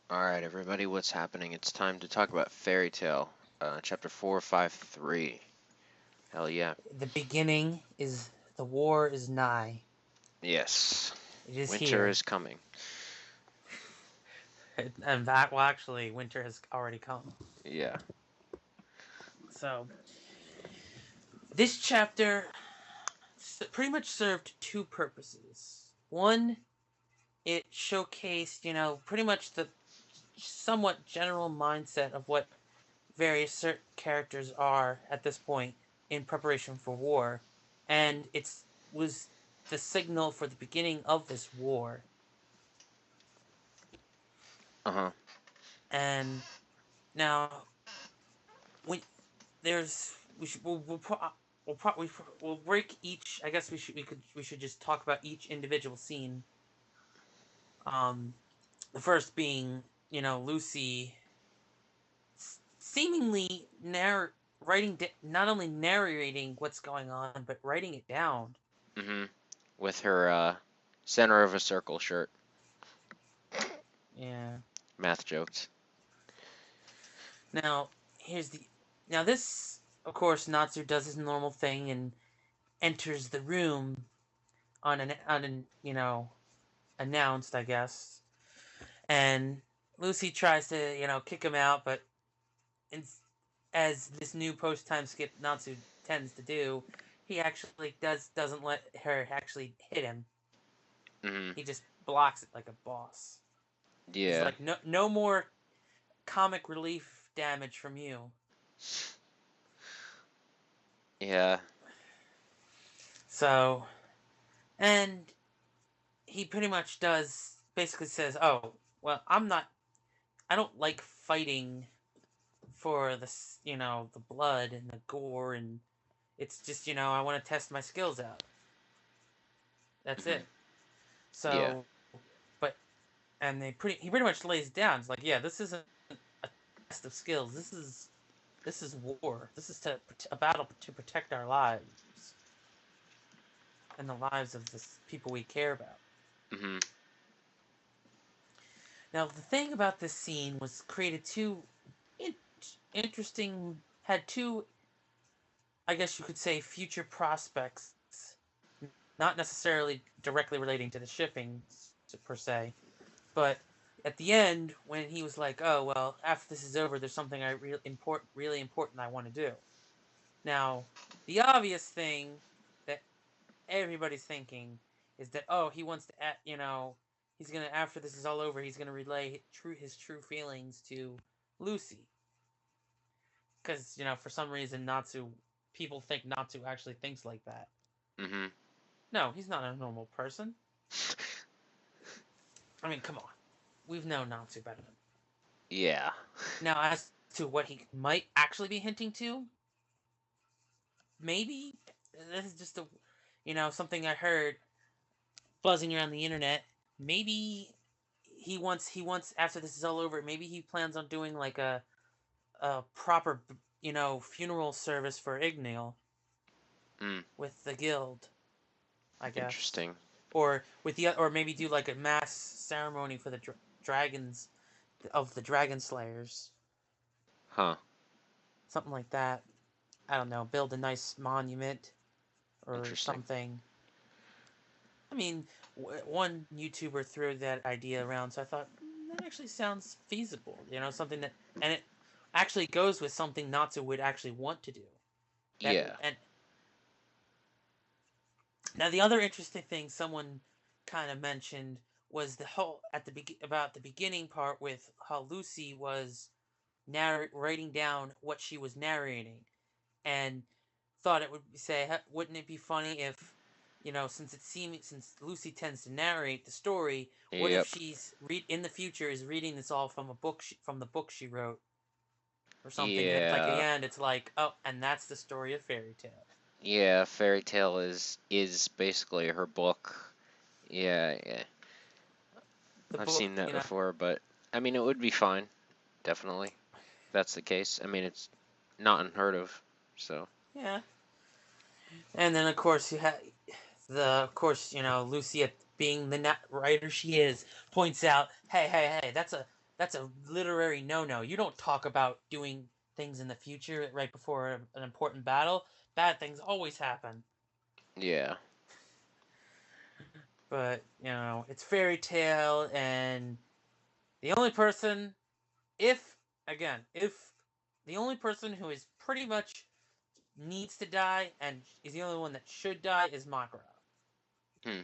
Alright, everybody, what's happening? It's time to talk about Fairy Tale, chapter 453. Hell yeah. The war is nigh. Yes. It is Winter here. is coming. And that, well, actually, winter has already come. Yeah. So, this chapter pretty much served two purposes. One, it showcased, pretty much the somewhat general mindset of what various certain characters are at this point in preparation for war. And it was the signal for the beginning of this war. Uh-huh. And now, we there's we should we'll break each. I guess we should just talk about each individual scene. Um, the first being Lucy seemingly not only narrating what's going on but writing it down. Mm-hmm. With her, center of a circle shirt. Yeah. Math jokes. Now here's the now this of course Natsu does his normal thing and enters the room on an announced, I guess. And Lucy tries to, kick him out, but in, as this new post time skip Natsu tends to do, he actually doesn't let her actually hit him. Mm-hmm. He just blocks it like a boss. He's Yeah. like, no more comic relief damage from you. Yeah. So, and he pretty much basically says, "Oh, well, I don't like fighting for the blood and the gore, and it's just, I want to test my skills out. That's Mm-hmm. it." Yeah. So, but and he pretty much lays down. It's like, yeah, this isn't a test of skills. This is war. This is a battle to protect our lives and the lives of the people we care about. Mm-hmm. Now, the thing about this scene was created two in- interesting, had two, I guess you could say, future prospects, not necessarily directly relating to the shipping per se, but at the end when he was like, "Oh well, after this is over, there's something really important I want to do." Now, the obvious thing that everybody's thinking is that, oh, he wants to, he's gonna, after this is all over, he's gonna relay his true feelings to Lucy, because for some reason Natsu people think Natsu actually thinks like that. Mm-hmm. No, he's not a normal person. I mean, come on, we've known Natsu better than. Yeah. Now, as to what he might actually be hinting to, maybe this is just something I heard buzzing around the internet. Maybe he wants after this is all over. Maybe he plans on doing like a proper funeral service for Ignil Mm. with the guild, I guess, Interesting. or maybe do like a mass ceremony for the dragons of the dragon slayers, Huh. something like that. I don't know. Build a nice monument or Interesting. something. I mean, one YouTuber threw that idea around, so I thought that actually sounds feasible. Something that, and it actually goes with something Natsu would actually want to do. That Yeah. and now the other interesting thing someone kind of mentioned was the whole about the beginning part with how Lucy was writing down what she was narrating, and thought it would say, wouldn't it be funny if, since Lucy tends to narrate the story, what if Yep. she's in the future is reading this all from a book from the book she wrote or something, and it's like at the Yeah. end, it's like, oh, and that's the story of Fairy Tale. Yeah, Fairy Tale is basically her book. Yeah, yeah. The I've book, seen that before, but I mean, it would be fine, definitely. If that's the case. I mean, it's not unheard of, so. yeah. And then of course of course Lucy, being the writer she is, points out, hey, hey, hey, That's a literary no-no. You don't talk about doing things in the future right before an important battle. Bad things always happen. Yeah. But, it's fairy tale, and the only person, if, again, if the only person who is pretty much needs to die and is the only one that should die is Makara. Hmm.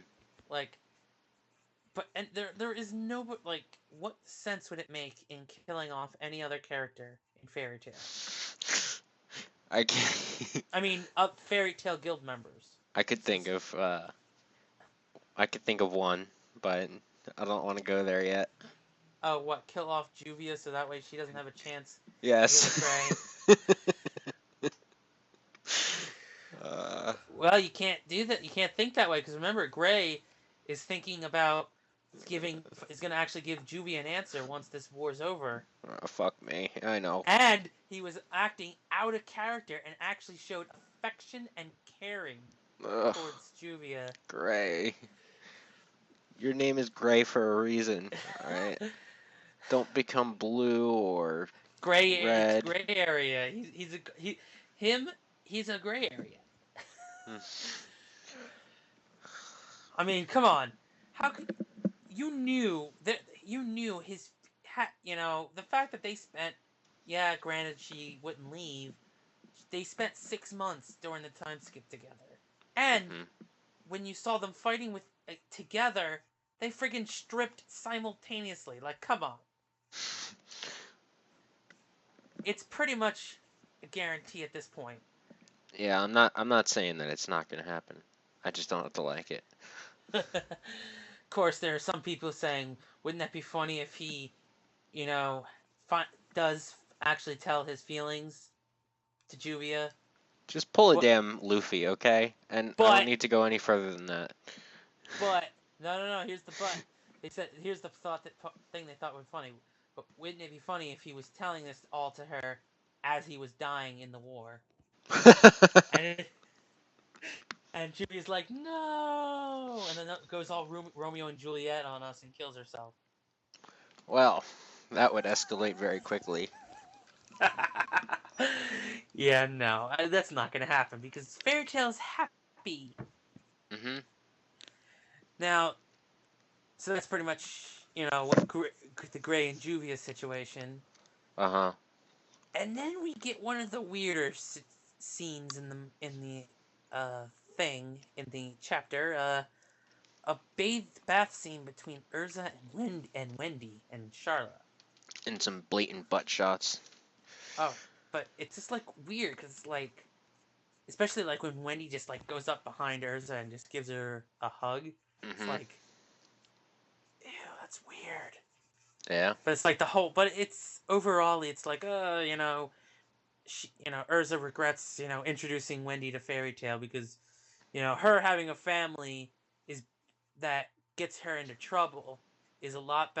Like, but and there is no, like, what sense would it make in killing off any other character in Fairy Tail? I can't. I mean, Fairy Tail Guild members. I could think of one, but I don't want to go there yet. Oh, what? Kill off Juvia so that way she doesn't have a chance to get with Gray. Yes. Well, you can't do that. You can't think that way because remember, Gray is thinking about is going to actually give Juvia an answer once this war's over. Fuck me. I know. And he was acting out of character and actually showed affection and caring Ugh, towards Juvia. Gray. Your name is Gray for a reason. All right. Don't become blue or It's red. gray area. He's a gray area. Hmm. I mean, come on. How could you knew his the fact that they spent, yeah, granted she wouldn't leave. They spent 6 months during the time skip together. And Mhm. when you saw them fighting with together, they friggin' stripped simultaneously. Like, come on. It's pretty much a guarantee at this point. Yeah, I'm not saying that it's not gonna happen. I just don't have to like it. Of course, there are some people saying, wouldn't that be funny if he, you know, does actually tell his feelings to Juvia? Just pull a But, damn Luffy, okay? And I don't but, need to go any further than that. but, no, here's the but. They said, here's the thing they thought was funny. But wouldn't it be funny if he was telling this all to her as he was dying in the war? And and Juvia's like, no! And then it goes all Romeo and Juliet on us and kills herself. Well, that would escalate very quickly. Yeah, no, that's not gonna happen because Fairy Tale's happy. Mhm. Now, so that's pretty much, what the Gray and Juvia situation. Uh-huh. And then we get one of the weirder scenes in the thing in the chapter. A bath scene between Urza and Wendy and Charlotte. And some blatant butt shots. Oh, but it's just like weird because like, especially like when Wendy just like goes up behind Urza and just gives her a hug. It's Mhm. like, ew, that's weird. Yeah. But it's like but it's overall, it's like, Urza regrets, introducing Wendy to Fairy Tale because, her having a family is that gets her into trouble is a lot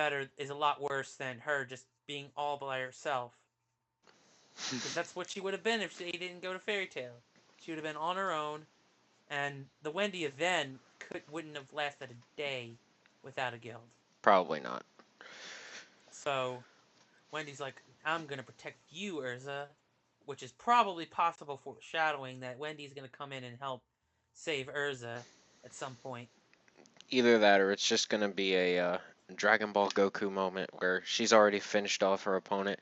worse than her just being all by herself. Because that's what she would have been if she didn't go to Fairy Tale. She would have been on her own, and the Wendy of then wouldn't have lasted a day without a guild. Probably not. So Wendy's like, I'm gonna protect you, Urza, which is probably possible foreshadowing that Wendy's gonna come in and help save Urza at some point. Either that or it's just gonna be a Dragon Ball Goku moment where she's already finished off her opponent.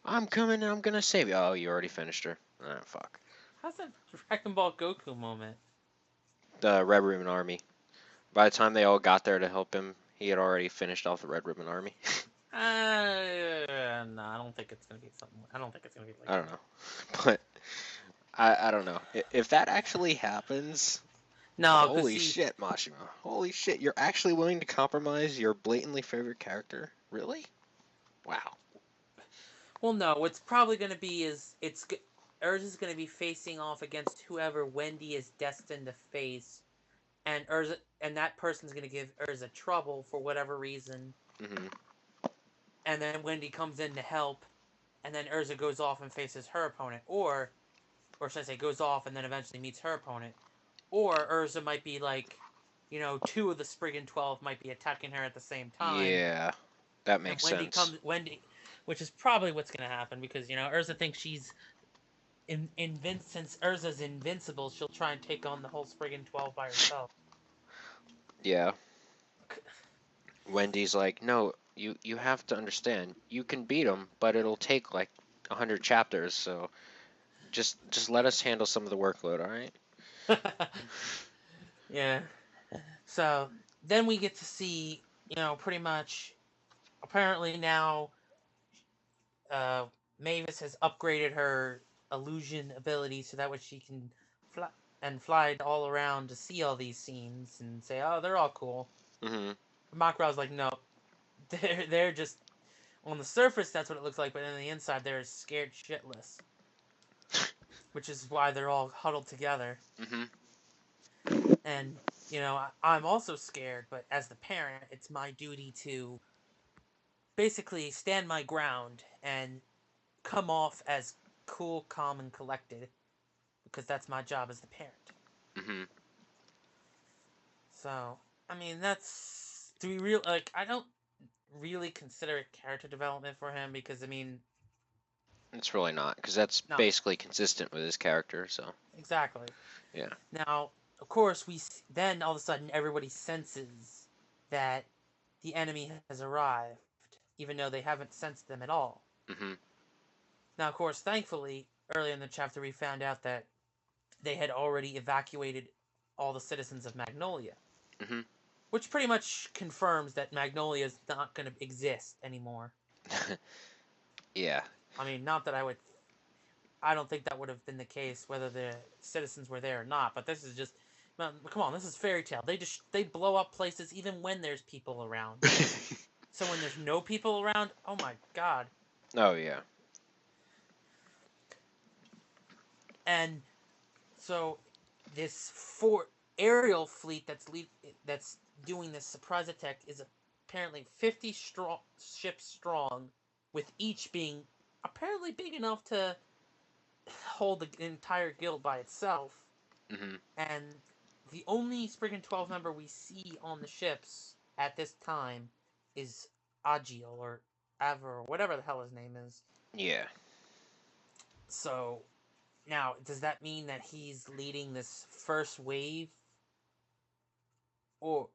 I'm coming and I'm gonna save you. Oh, you already finished her. Ah, fuck. How's that Dragon Ball Goku moment? The Red Ribbon Army. By the time they all got there to help him, he had already finished off the Red Ribbon Army. No, I don't think it's gonna be something. I don't think it's gonna be like I don't that. know. But I don't know. If that actually happens, No, because holy see, shit, Mashima. Holy shit, you're actually willing to compromise your blatantly favorite character? Really? Wow. well, no, what's probably gonna be is Urza's gonna be facing off against whoever Wendy is destined to face, and that person's gonna give Urza trouble for whatever reason, Hmm. and then Wendy comes in to help, and then Urza goes off and faces her opponent, or should I say, goes off and then eventually meets her opponent, or Urza might be like, two of the Spriggan 12 might be attacking her at the same time, Yeah. That And makes sense. which is probably what's gonna happen because Urza thinks she's since Urza's invincible, she'll try and take on the whole friggin' 12 by herself. Yeah. Wendy's like, no, you have to understand. You can beat him, but it'll take like 100 chapters. So just let us handle some of the workload, all right? Yeah. So then we get to see, pretty much. Apparently now, uh, Mavis has upgraded her illusion ability so that way she can fly all around to see all these scenes and say, "Oh, they're all cool." Mhm. Makrow's like, "No, they're just on the surface. That's what it looks like, but on the inside, they're scared shitless." Which is why they're all huddled together. Mhm. And I'm also scared, but as the parent, it's my duty to basically stand my ground and come off as cool, calm, and collected because that's my job as the parent. Mhm. So, I mean, that's do we real like I don't really consider it character development for him because I mean, It's really not, because that's no, basically consistent with his character. So exactly. yeah. Now, of course, then all of a sudden everybody senses that the enemy has arrived, even though they haven't sensed them at all. Mhm. Now, of course, thankfully, earlier in the chapter, we found out that they had already evacuated all the citizens of Magnolia, Mhm. which pretty much confirms that Magnolia is not going to exist anymore. Yeah. I mean, not that I don't think that would have been the case whether the citizens were there or not, but this is just, come on, this is fairy tale. They blow up places even when there's people around. So when there's no people around, oh my god. Oh yeah. And so this aerial fleet that's doing this surprise attack is apparently 50 ships strong, with each being apparently big enough to hold the entire guild by itself. Mhm. And the only Spriggan 12 member we see on the ships at this time is Agiel or Aver or whatever the hell his name is. Yeah. So now, does that mean that he's leading this first wave? Or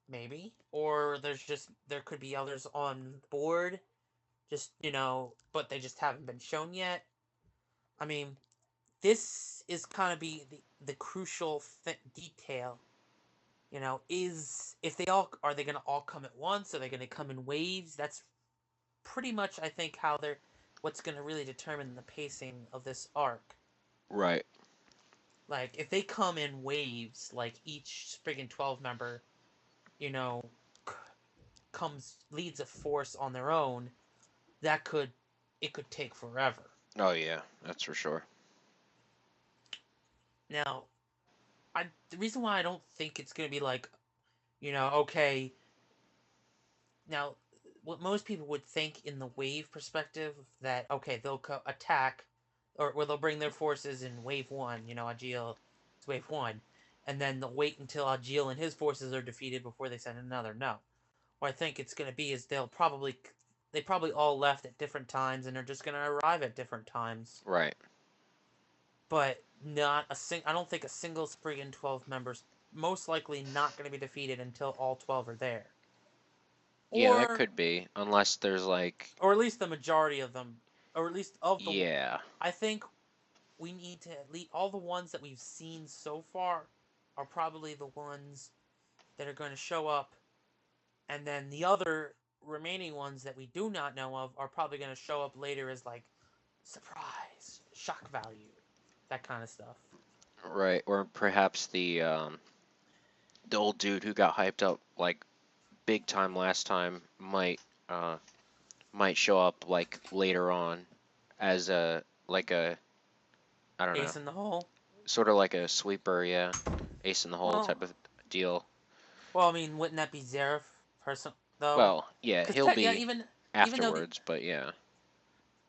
maybe. Or there could be others on board, just, but they just haven't been shown yet. I mean, this is kind of be the crucial detail. Is if they all are they going to all come at once? Are they going to come in waves? That's pretty much, I think, how they're what's going to really determine the pacing of this arc. Right. Like, if they come in waves, like each Spriggan 12 member, you know, leads a force on their own, it could take forever. Oh yeah. That's for sure. Now, the reason why I don't think it's going to be like, okay, now what most people would think in the wave perspective that okay, they'll attack or they'll bring their forces in wave 1, Agil is wave 1, and then they'll wait until Agil and his forces are defeated before they send another. No. What I think it's going to be is they probably all left at different times and they're just going to arrive at different times. Right. But not I don't think a single Spriggan 12 member's most likely not going to be defeated until all 12 are there. Yeah, that Or could be, unless there's like, or at least the majority of them, or at least of the yeah. I think we need to at least all the ones that we've seen so far are probably the ones that are going to show up, and then the other remaining ones that we do not know of are probably going to show up later as like surprise, shock value, that kind of stuff. Right. Or perhaps the old dude who got hyped up like big time last time uh might show up like later on as a like a, I don't know, Ace in the hole. sort of like a sweeper, yeah, ace in the hole Well, type of deal. well, I mean, wouldn't that be Zareth person though? Well, yeah, Because he'll yeah, be even though the afterwards, but yeah,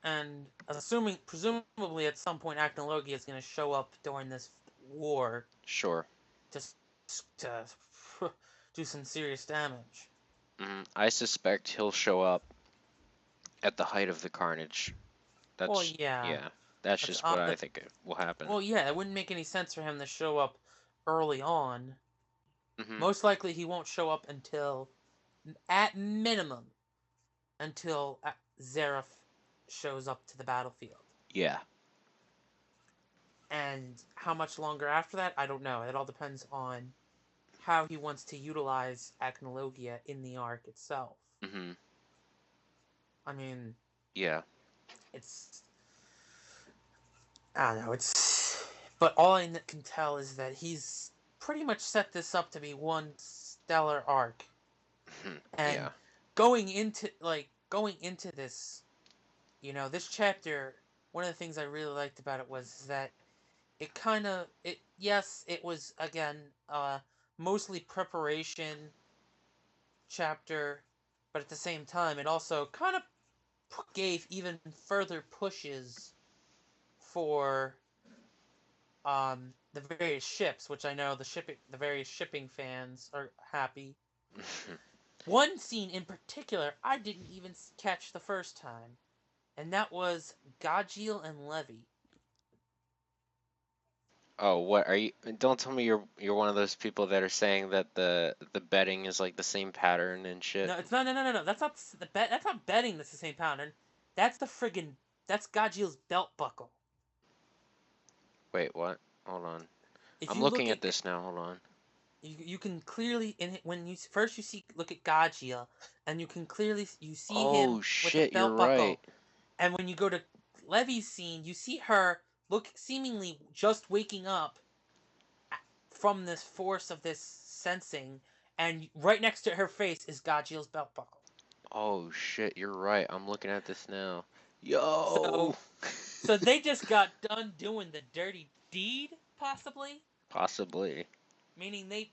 and assuming presumably at some point Acnologia is going to show up during this war sure. to to do some serious damage. I suspect he'll show up at the height of the carnage. Well, That's yeah, yeah. That's that's just what I think will happen. well, yeah. It wouldn't make any sense for him to show up early on. Hmm. Most likely, he won't show up until, at minimum, until Zareth shows up to the battlefield. Yeah. And how much longer after that, I don't know. It all depends on how he wants to utilize Acnologia in the arc itself. Hmm. I mean, Yeah. it's I don't know. It's but all I can tell is that he's pretty much set this up to be one stellar arc, and Yeah. going into this, this chapter. One of the things I really liked about it was that it kind of it yes it was again mostly preparation chapter, but at the same time it also kind of gave even further pushes for the various ships, which I know the various shipping fans are happy. One scene in particular I didn't even catch the first time, and that was Gajiel and Levy. Oh, what are you? Don't tell me you're one of those people that are saying that the betting is like the same pattern and shit. No, it's not. No. That's not the bet. That's not betting. That's the same pattern. That's the friggin' That's Gajiel's belt buckle. Wait, what? Hold on. If I'm you look looking at at this now. Hold on. you can clearly when you first you see look at Gajiel, and you see him Oh with the shit, you're belt right. buckle, and when you go to Levy's scene, you see her look seemingly just waking up from this force of this sensing, and right next to her face is Gajiel's belt buckle. Oh shit, you're right. I'm looking at this now. Yo. So so they just got done doing the dirty deed, possibly, Possibly. meaning they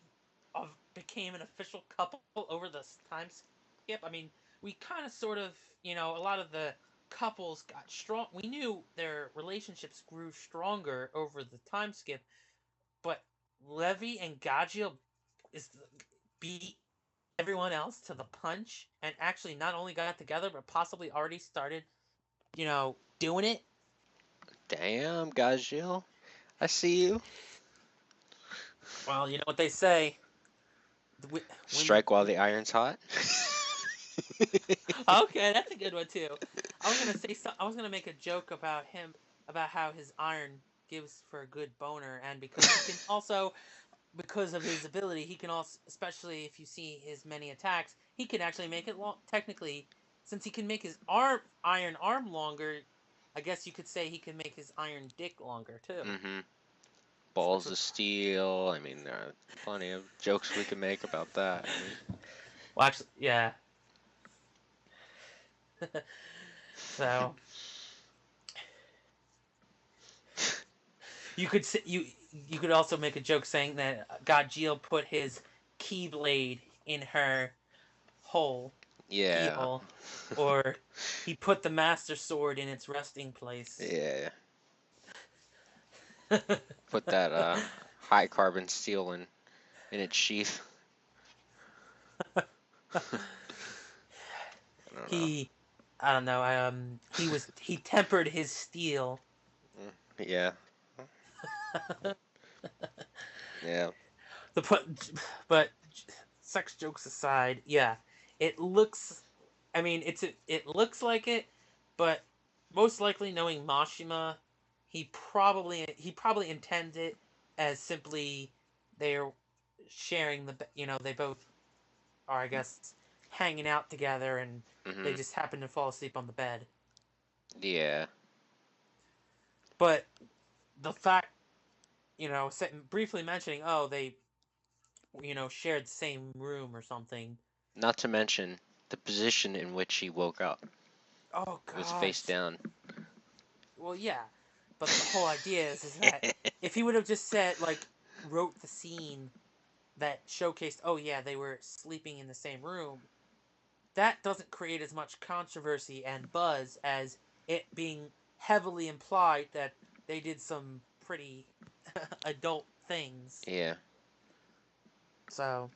became an official couple over this time skip. I mean, we kind of sort of, a lot of the couples got strong. We knew their relationships grew stronger over the time skip, but Levy and Gajiel is beat everyone else to the punch and actually not only got together but possibly already started, doing it. Damn, Gajil. I see you. Well, you know what they say. Women. Strike while the iron's hot. Okay, that's a good one too. I was gonna make a joke about him about how his iron gives for a good boner, and because he can also, because of his ability, he can also, especially if you see his many attacks, he can actually make it long. Technically, since he can make his iron arm longer, I guess you could say he can make his iron dick longer too. Hmm. Which Balls would, of steel. I mean, there are plenty of jokes we can make about that. I mean, well, actually, yeah. So you could also make a joke saying that Godjiel put his keyblade in her hole, yeah, keyhole, or he put the master sword in its resting place. yeah. Put that high carbon steel in its sheath. I don't know. he, I don't know. He tempered his steel. Yeah, yeah. the but sex jokes aside, yeah, it looks. I mean, it looks like it, but most likely knowing Mashima, he probably intends it as simply they're sharing they both are, I guess, hanging out together, and they Hmm. just happen to fall asleep on the bed. Yeah. But the fact, briefly mentioning, oh, they shared the same room or something. Not to mention the position in which he woke up. Oh It was face gosh. down. Well, yeah, but the whole idea is that if he would have just said, like, wrote the scene that showcased, oh yeah, they were sleeping in the same room, that doesn't create as much controversy and buzz as it being heavily implied that they did some pretty adult things. Yeah. So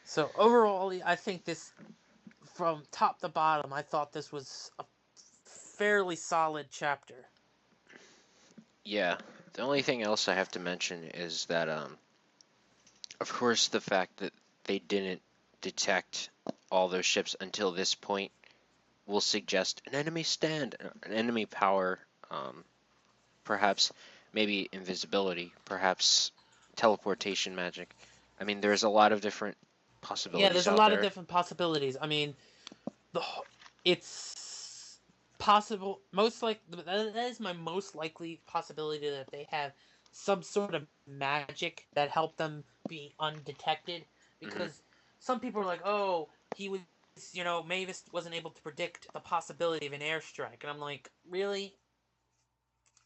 So overall, I think this, from top to bottom, I thought this was a fairly solid chapter. Yeah. The only thing else I have to mention is that, of course, the fact that they didn't detect all those ships until this point will suggest an enemy stand, an enemy power, um, perhaps maybe invisibility, perhaps teleportation magic. I mean, there's a lot of different Yeah, possibilities there's a out lot of there. different possibilities. I mean, the it's possible. Most like that is my most likely possibility, that they have some sort of magic that helped them be undetected. Hmm. Because some people are like, "Oh, he was, Mavis wasn't able to predict the possibility of an airstrike," and I'm like, really?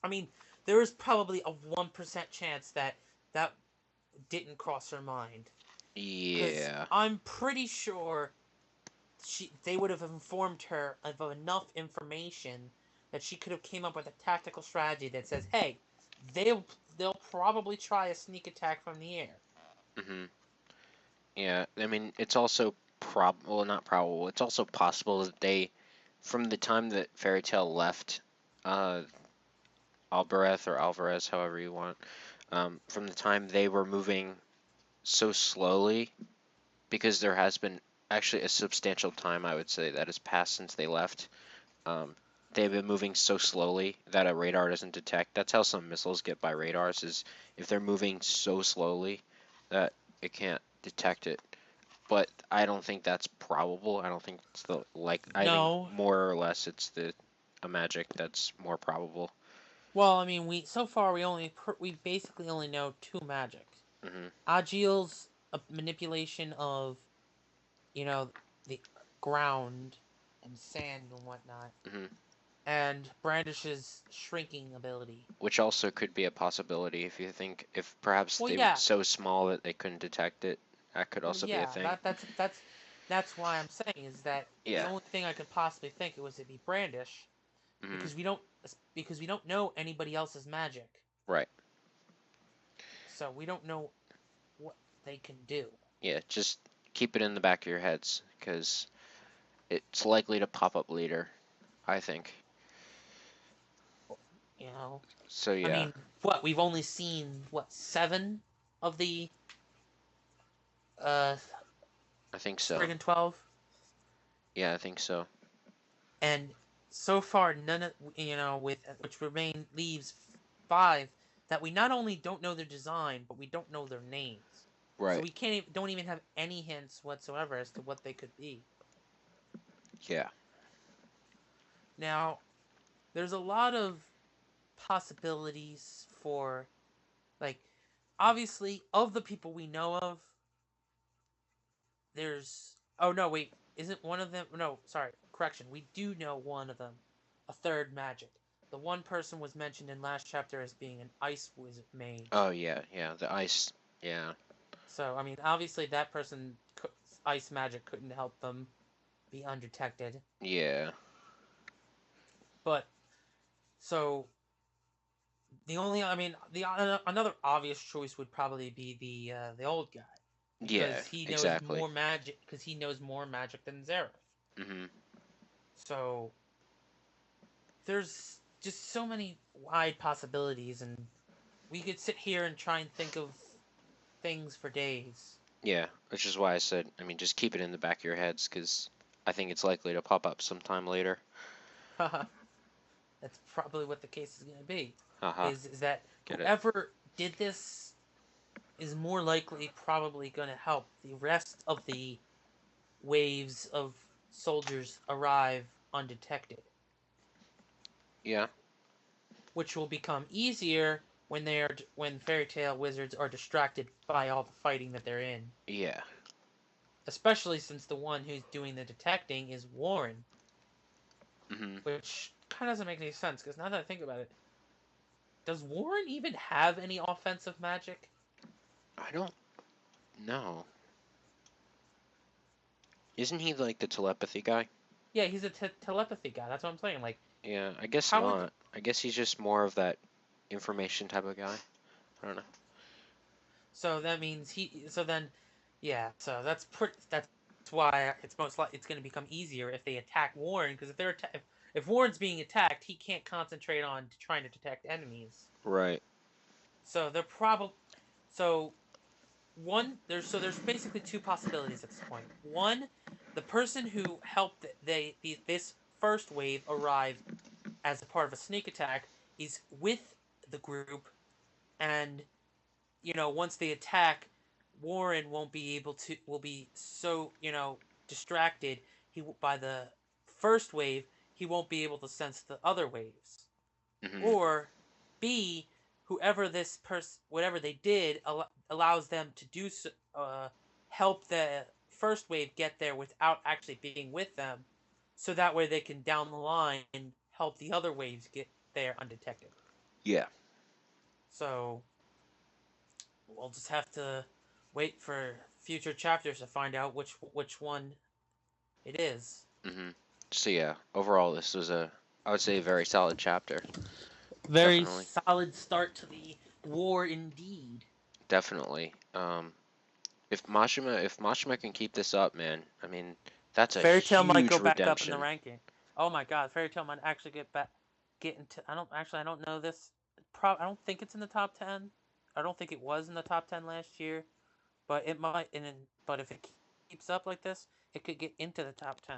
I mean, there is probably a 1% chance that that didn't cross her mind. Because Yeah. I'm pretty sure they would have informed her of enough information that she could have came up with a tactical strategy that says, "Hey, they'll they'll probably try a sneak attack from the air." Hmm. Yeah. I mean, it's also well, not probable. It's also possible that they, from the time that Fairy Tale left, uh, Alvarez or Alvarez, however you want, from the time they were moving so slowly, because there has been actually a substantial time, I would say, that has passed since they left. Um, they've been moving so slowly that a radar doesn't detect. That's how some missiles get by radars, is if they're moving so slowly that it can't detect it. But I don't think that's probable. I don't think it's the like. I think No. more or less it's the a magic that's more probable. Well, I mean, we basically only know two magics. Hmm. Agil's manipulation of, you know, the ground and sand and whatnot, Hmm. and Brandish's shrinking ability. Which also could be a possibility if you think if perhaps Well, they were yeah, so small that they couldn't detect it. That could well, also be a yeah. thing. That's why I'm saying is that the Yeah. only thing I could possibly think it was to be Brandish, Hmm. because we don't know anybody else's magic, Right. so we don't know what they can do. Yeah. Just keep it in the back of your heads because it's likely to pop up later, I think. You know, So I yeah, mean, we've only seen seven of the uh I think so. friggin' 12, Yeah, I think so. and so far none of, with which remain leaves five that we not only don't know their design, but we don't know their names. So Right. we don't even have any hints whatsoever as to what they could be. Yeah. Now, there's a lot of possibilities for, like, obviously, of the people we know of, there's, oh no, wait, isn't one of them, no, sorry, correction, we do know one of them, a third magic. The one person was mentioned in last chapter as being an ice wizard mage. Oh yeah, yeah. The ice. Yeah. So, I mean, obviously that person, ice magic couldn't help them be undetected. Yeah. But, so, I mean, another obvious choice would probably be the old guy, Yeah. Exactly. because he knows more magic than Zareth. Hmm. So there's just so many wide possibilities, and we could sit here and try and think of things for days. Yeah. Which is why I said, I mean, just keep it in the back of your heads because I think it's likely to pop up sometime later. That's probably what the case is going to be. Haha. Is that Get it? whoever did this is more likely probably going to help the rest of the waves of soldiers arrive undetected, Yeah. which will become easier when fairy tale wizards are distracted by all the fighting that they're in. Yeah. Especially since the one who's doing the detecting is Warren, Hmm. which kind of doesn't make any sense because now that I think about it, does Warren even have any offensive magic? I don't know. Isn't he like the telepathy guy? Yeah, he's a telepathy guy. That's what I'm saying. Like, Yeah, I guess how would not. I guess he's just more of that information type of guy. I don't know. so that means he? So then Yeah, so that's why it's most likely it's going to become easier if they attack Warren, because if Warren's being attacked, he can't concentrate on trying to detect enemies. Right. So they're probably so there's basically two possibilities at this point. One, the person who helped this first wave arrive as a part of a sneak attack is with the group, and once they attack, Warren won't be able to will be so distracted by the first wave, he won't be able to sense the other waves. Hmm. Or B, whoever this person whatever they did allows them to do so, help the first wave get there without actually being with them, so that way they can down the line help the other waves get there undetected. Yeah. So we'll just have to wait for future chapters to find out which one it is. Hmm. So yeah, overall, this was I would say, a very solid chapter. Very Definitely. solid start to the war indeed. Definitely. If Mashima can keep this up, man, I mean, that's a Fairy Tail might huge go back up in the redemption. ranking. Oh my god, Fairy Tail might actually get into. I don't know this. I don't think it's in the top 10. I don't think it was in the top 10 last year, but it might. But if it keeps up like this, it could get into the top 10.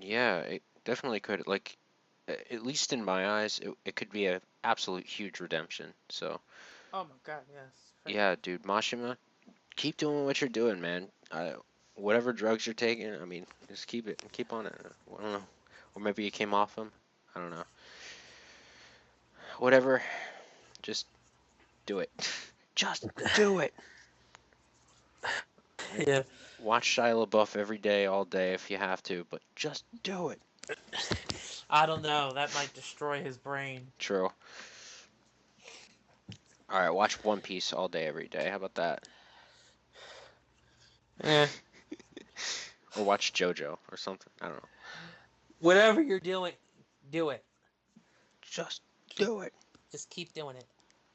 Yeah, it definitely could. Like, at least in my eyes, it could be a absolute huge redemption. So Oh my god, yes. yeah, dude, Mashima, keep doing what you're doing, man. Whatever drugs you're taking, I mean, just keep on it. I don't know, or maybe you came off them. I don't know. Whatever, just do it. Just do it. Yeah. Watch Shia LaBeouf every day, all day if you have to, but just do it. I don't know. That might destroy his brain. True. All right, watch One Piece all day, every day. How about that? Eh. Or watch JoJo or something. I don't know. Whatever you're doing, do it. Just Keep do it. just keep doing it.